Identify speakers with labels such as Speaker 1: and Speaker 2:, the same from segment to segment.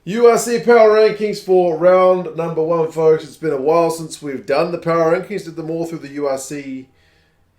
Speaker 1: URC Power Rankings for round number one, folks. It's been a while since we've done the Power Rankings. Did them all through the URC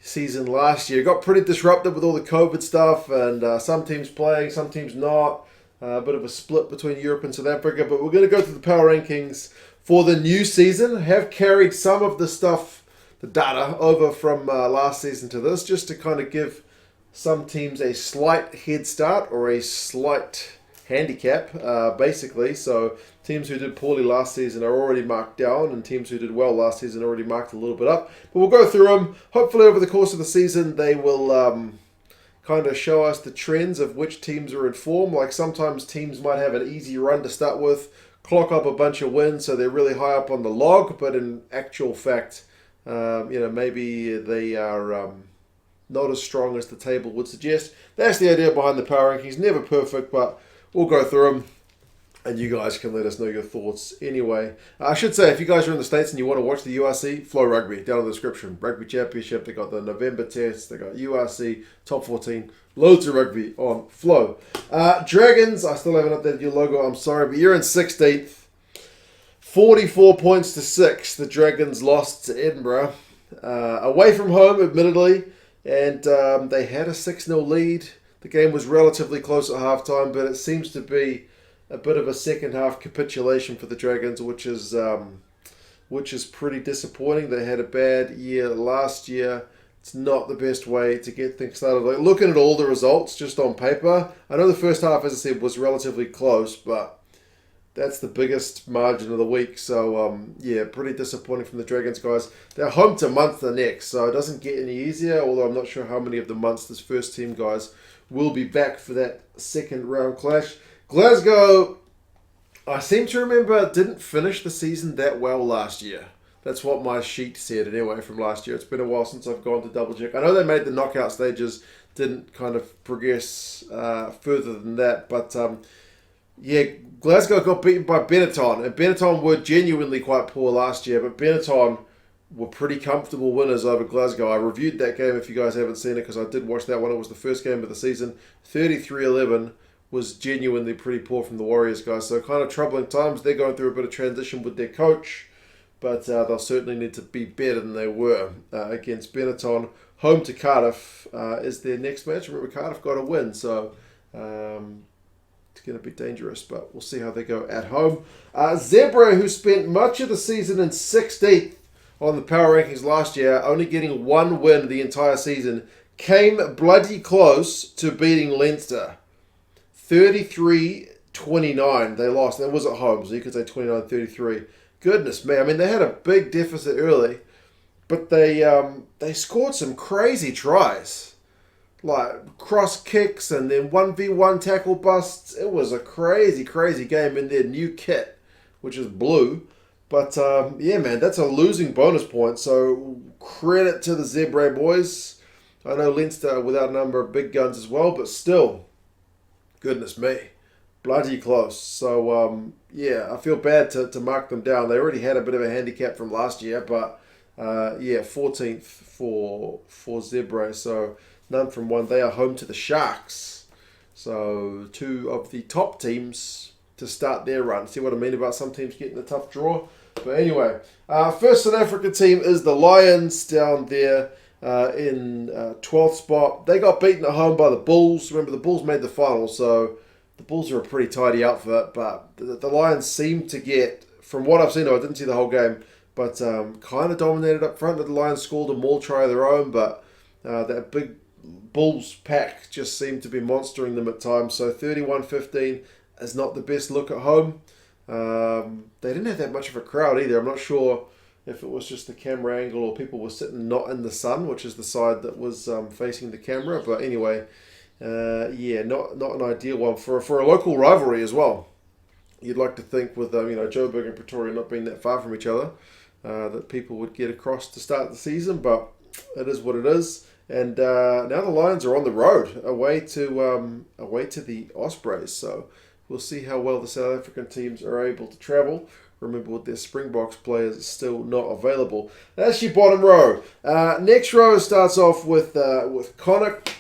Speaker 1: season last year. Got pretty disrupted with all the COVID stuff and some teams playing, some teams not. A bit of a split between Europe and South Africa. But we're going to go through the Power Rankings for the new season. Have carried some of the stuff, the data, over from last season to this, just to kind of give some teams a slight head start or a slight handicap, basically. So teams who did poorly last season are already marked down, and teams who did well last season are already marked a little bit up. But we'll go through them. Hopefully over the course of the season they will kind of show us the trends of which teams are in form. Like sometimes teams might have an easy run to start with, clock up a bunch of wins, so they're really high up on the log, but in actual fact, maybe they are not as strong as the table would suggest. That's the idea behind the Power Rankings. Never perfect, but we'll go through them, and you guys can let us know your thoughts anyway. I should say, if you guys are in the States and you want to watch the URC, Flow Rugby, down in the description. Rugby Championship, they got the November test, they got URC, Top 14, loads of rugby on Flow. Dragons, I still haven't updated your logo, I'm sorry, but you're in 16th. 44 points to 6, the Dragons lost to Edinburgh. Away from home, admittedly, and they had a 6-0 lead. The game was relatively close at halftime, but it seems to be a bit of a second half capitulation for the Dragons, which is pretty disappointing. They had a bad year last year. It's not the best way to get things started. Like looking at all the results just on paper, I know the first half, as I said, was relatively close, but that's the biggest margin of the week. So, pretty disappointing from the Dragons, guys. They're home to Munster next, so it doesn't get any easier, although I'm not sure how many of the Munster's first team guys will be back for that second round clash. Glasgow, I seem to remember, didn't finish the season that well last year. That's what my sheet said anyway from last year. It's been a while since I've gone to double check. I know they made the knockout stages, didn't kind of progress further than that, but Glasgow got beaten by Benetton, and Benetton were genuinely quite poor last year, but Benetton were pretty comfortable winners over Glasgow. I reviewed that game if you guys haven't seen it, because I did watch that one. It was the first game of the season. 33-11 was genuinely pretty poor from the Warriors, guys. So kind of troubling times. They're going through a bit of transition with their coach, but they'll certainly need to be better than they were against Benetton. Home to Cardiff is their next match. Remember, Cardiff got a win, so it's going to be dangerous, but we'll see how they go at home. Zebre, who spent much of the season in 16th on the Power Rankings last year, only getting one win the entire season, came bloody close to beating Leinster. 33-29 they lost. That was at home, so you could say 29-33. Goodness me, I mean, they had a big deficit early, but they scored some crazy tries. Like cross kicks and then 1v1 tackle busts. It was a crazy, crazy game in their new kit, which is blue. But, man, that's a losing bonus point. So, credit to the Zebre boys. I know Leinster without a number of big guns as well, but still, goodness me, bloody close. So, I feel bad to mark them down. They already had a bit of a handicap from last year, but, 14th for Zebre. So, none from one. They are home to the Sharks. So, two of the top teams to start their run. See what I mean about some teams getting a tough draw? But anyway, first South African team is the Lions down there in 12th spot. They got beaten at home by the Bulls. Remember, the Bulls made the final, so the Bulls are a pretty tidy outfit. But the Lions seem to get, from what I've seen, I didn't see the whole game, but kind of dominated up front. The Lions scored a maul try of their own, but that big Bulls pack just seemed to be monstering them at times. So 31-15 is not the best look at home. They didn't have that much of a crowd either. I'm not sure if it was just the camera angle or people were sitting not in the sun, which is the side that was facing the camera. But anyway, not an ideal one for a local rivalry as well. You'd like to think with Joburg and Pretoria not being that far from each other, that people would get across to start the season, but it is what it is. And now the Lions are on the road away to the Ospreys. So we'll see how well the South African teams are able to travel. Remember, with their Springboks players still not available. That's your bottom row. Next row starts off with Connacht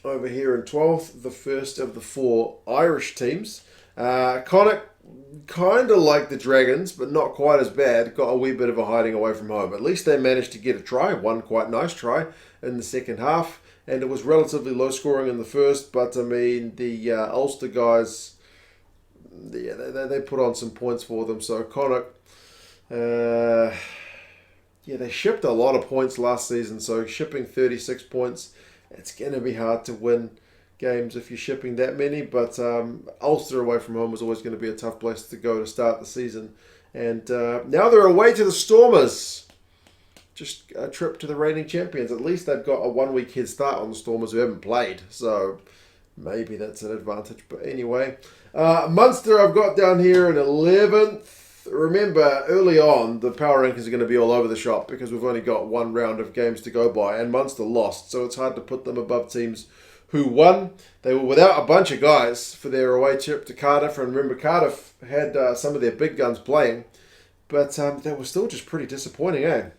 Speaker 1: over here in 12th, the first of the four Irish teams. Connacht, kind of like the Dragons, but not quite as bad. Got a wee bit of a hiding away from home. At least they managed to get a try, one quite nice try in the second half, and it was relatively low scoring in the first. But I mean, the Ulster guys, yeah, they put on some points for them. So Connacht, yeah, they shipped a lot of points last season. So shipping 36 points, it's going to be hard to win games if you're shipping that many, but Ulster away from home was always going to be a tough place to go to start the season. And now they're away to the Stormers. Just a trip to the reigning champions. At least they've got a 1 week head start on the Stormers who haven't played, so maybe that's an advantage. But anyway, Munster I've got down here in 11th. Remember, early on, the power rankings are going to be all over the shop because we've only got one round of games to go by, and Munster lost, so it's hard to put them above teams who won. They were without a bunch of guys for their away trip to Cardiff. And remember, Cardiff had some of their big guns playing, but they were still just pretty disappointing, eh?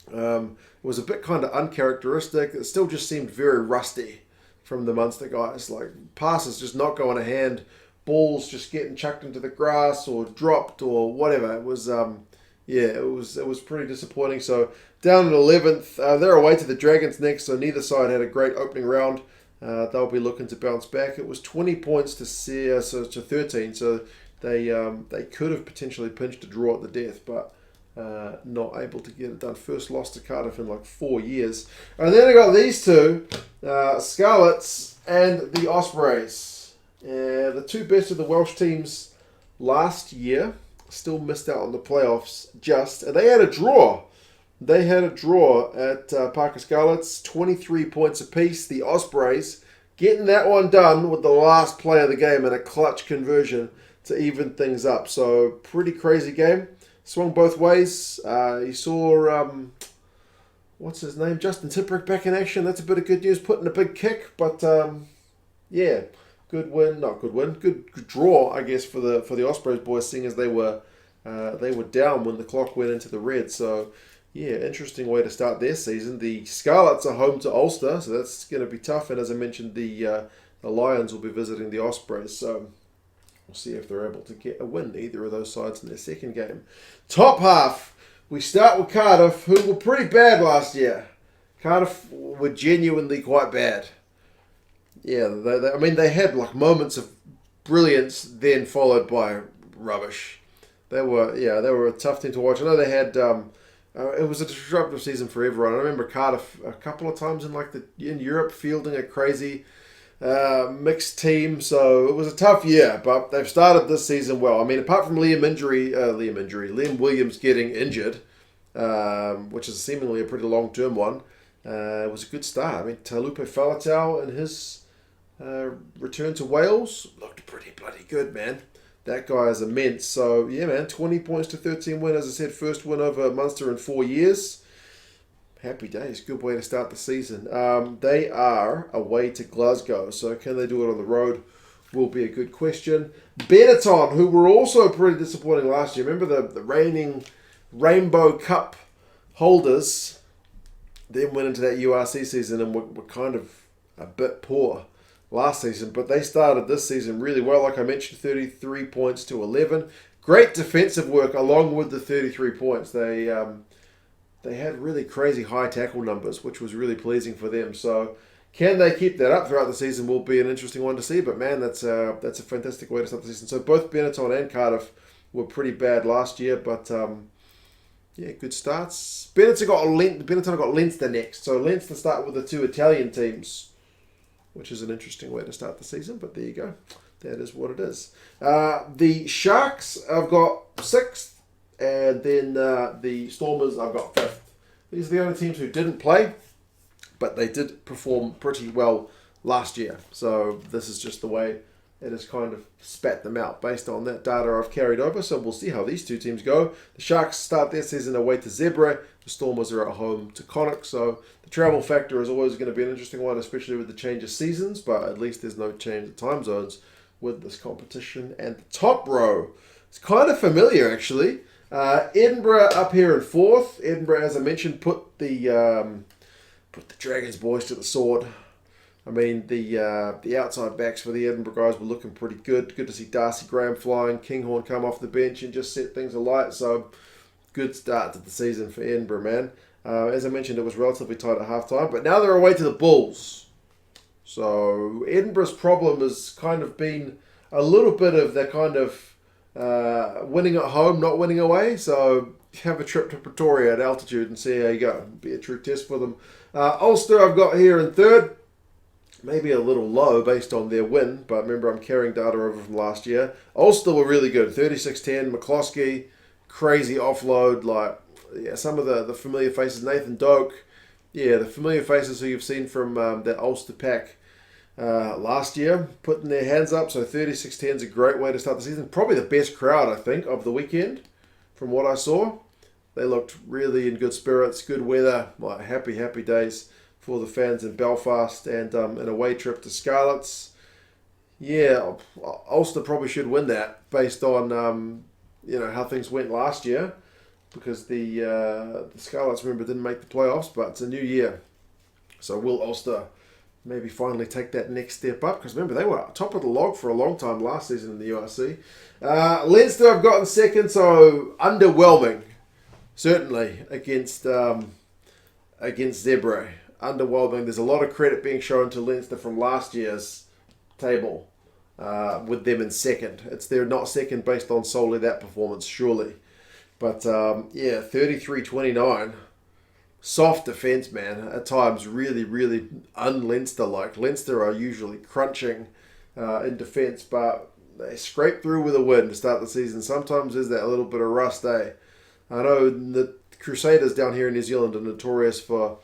Speaker 1: It was a bit kind of uncharacteristic. It still just seemed very rusty from the Munster guys. Like, passes just not going to hand, balls just getting chucked into the grass or dropped or whatever. It was, it was pretty disappointing. So down in 11th, they're away to the Dragons next, so neither side had a great opening round. They'll be looking to bounce back. It was 20 points to 13, so they could have potentially pinched a draw at the death, but not able to get it done. First loss to Cardiff in like 4 years. And then I got these two, Scarlets and the Ospreys. The two best of the Welsh teams last year still missed out on the playoffs and they had a draw. They had a draw at Parker Scarlets, 23 points apiece. The Ospreys getting that one done with the last play of the game and a clutch conversion to even things up. So pretty crazy game. Swung both ways. You saw, what's his name? Justin Tipuric back in action. That's a bit of good news. Putting a big kick, but yeah, good win. Not good win. Good draw, I guess, for the Ospreys boys, seeing as they were down when the clock went into the red. So yeah, interesting way to start their season. The Scarlets are home to Ulster, so that's going to be tough. And as I mentioned, the Lions will be visiting the Ospreys. So we'll see if they're able to get a win, either of those sides in their second game. Top half, we start with Cardiff, who were pretty bad last year. Cardiff were genuinely quite bad. Yeah, they had like moments of brilliance, then followed by rubbish. They were a tough team to watch. I know they had. It was a disruptive season for everyone. I remember Cardiff a couple of times in Europe fielding a crazy mixed team, so it was a tough year. But they've started this season well. I mean, apart from Liam Williams getting injured, which is seemingly a pretty long-term one, it was a good start. I mean, Talupe Faletau and his return to Wales looked pretty bloody good, man. That guy is immense. So, yeah, man, 20 points to 13 win. As I said, first win over Munster in 4 years. Happy days. Good way to start the season. They are away to Glasgow. So, can they do it on the road? Will be a good question. Benetton, who were also pretty disappointing last year. Remember the reigning Rainbow Cup holders then went into that URC season and were kind of a bit poor last season, but they started this season really well. Like I mentioned, 33 points to 11. Great defensive work along with the 33 points. They had really crazy high tackle numbers, which was really pleasing for them. So can they keep that up throughout the season will be an interesting one to see. But man, that's a fantastic way to start the season. So both Benetton and Cardiff were pretty bad last year, but yeah, good starts. Benetton got Leinster next. So Leinster start with the two Italian teams, which is an interesting way to start the season, but there you go. That is what it is. The Sharks, I've got 6th, and then the Stormers, I've got 5th. These are the only teams who didn't play, but they did perform pretty well last year. So this is just the way it has kind of spat them out based on that data I've carried over. So we'll see how these two teams go. The Sharks start their season away to Zebre. The Stormers are at home to Connacht. So the travel factor is always going to be an interesting one, especially with the change of seasons. But at least there's no change of time zones with this competition. And the top row, it's kind of familiar actually. Edinburgh up here in 4th. Edinburgh, as I mentioned, put the Dragons boys to the sword. I mean, the outside backs for the Edinburgh guys were looking pretty good. Good to see Darcy Graham flying, Kinghorn come off the bench and just set things alight. So, good start to the season for Edinburgh, man. As I mentioned, it was relatively tight at half-time, but now they're away to the Bulls. So, Edinburgh's problem has kind of been a little bit of their kind of winning at home, not winning away. So, have a trip to Pretoria at altitude and see how you go. Be a true test for them. Ulster I've got here in third. Maybe a little low based on their win, but remember I'm carrying data over from last year. Ulster were really good. 36-10, McCloskey, crazy offload. Some of the familiar faces. Nathan Doak, the familiar faces who you've seen from that Ulster pack last year, putting their hands up. So 36-10 is a great way to start the season. Probably the best crowd, I think, of the weekend from what I saw. They looked really in good spirits, good weather, happy days for the fans in Belfast, and an away trip to Scarlets. Yeah, Ulster probably should win that based on how things went last year, because the Scarlets, remember, didn't make the playoffs, but it's a new year. So will Ulster maybe finally take that next step up? Because remember, they were top of the log for a long time last season in the URC. Leinster I've got in second, so underwhelming, certainly, against Zebre. Underwhelming. There's a lot of credit being shown to Leinster from last year's table with them in second. They're not second based on solely that performance, surely. But 33-29. Soft defence, man. At times really, really un-Leinster-like. Leinster are usually crunching in defence, but they scrape through with a win to start the season. Sometimes there's that little bit of rust, eh? I know the Crusaders down here in New Zealand are notorious for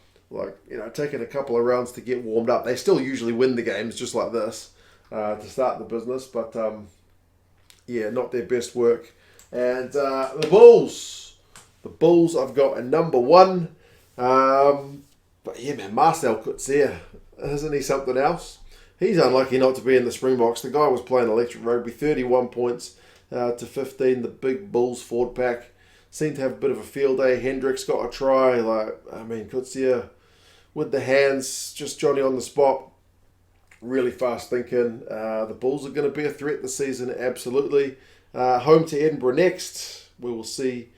Speaker 1: taking a couple of rounds to get warmed up. They still usually win the games just like this to start the business, but not their best work. And the Bulls I've got a number one. But yeah, man, Marcel Coetzee, isn't he something else? He's unlucky not to be in the Springboks. The guy was playing electric rugby, 31 points to 15. The big Bulls forward pack seemed to have a bit of a field day. Hendricks got a try. Coetzee with the hands, just Johnny on the spot. Really fast thinking. The Bulls are going to be a threat this season, absolutely. Home to Edinburgh next. We will see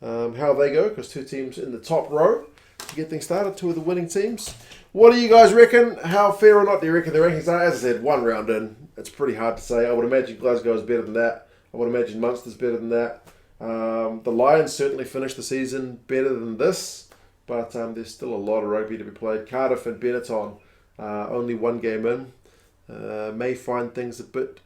Speaker 1: how they go, because two teams in the top row to get things started, two of the winning teams. What do you guys reckon? How fair or not do you reckon the rankings are? As I said, one round in. It's pretty hard to say. I would imagine Glasgow is better than that. I would imagine Munster's better than that. The Lions certainly finished the season better than this, but there's still a lot of rugby to be played. Cardiff and Benetton, only one game in, may find things a bit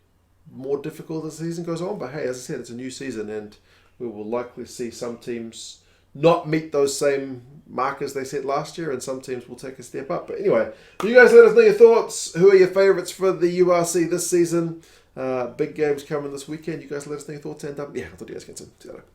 Speaker 1: more difficult as the season goes on, but hey, as I said, it's a new season, and we will likely see some teams not meet those same markers they set last year, and some teams will take a step up. But anyway, you guys let us know your thoughts. Who are your favourites for the URC this season? Big games coming this weekend. You guys let us know your thoughts, and I'll talk to you guys again soon. See you later.